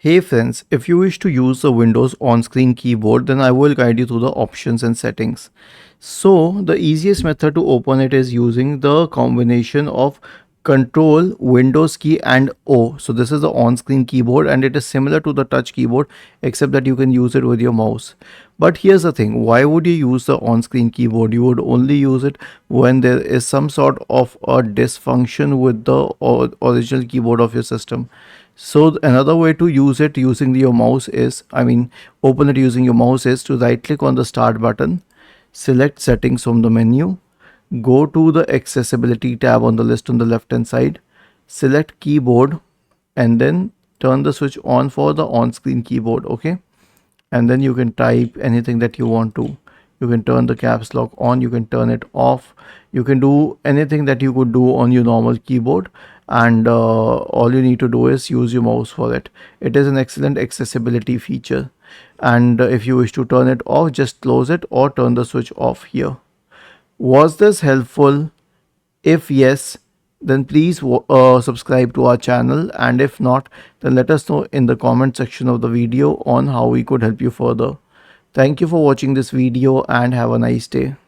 Hey friends, if you wish to use the Windows on-screen keyboard, then I will guide you through the options and settings. So the easiest method to open it is using the combination of Control, Windows key and O. So this is the on-screen keyboard and it is similar to the touch keyboard except that you can use it with your mouse. But here's the thing, why would you use the on-screen keyboard? You would only use it when there is some sort of a dysfunction with the original keyboard of your system. So another way to use it using your mouse is, open it using your mouse is to right click on the start button, select settings from the menu, go to the accessibility tab on the list on the left hand side, select keyboard and then turn the switch on for the on-screen keyboard, okay? And then you can type anything that you want to. You can turn the caps lock on, you can turn it off, you can do anything that you could do on your normal keyboard, and all you need to do is use your mouse for it. It is an excellent accessibility feature, and if you wish to turn it off, just close it or turn the switch off here. Was this helpful? If yes, then please subscribe to our channel, and if not, then let us know in the comment section of the video on how we could help you further. Thank you for watching this video and have a nice day.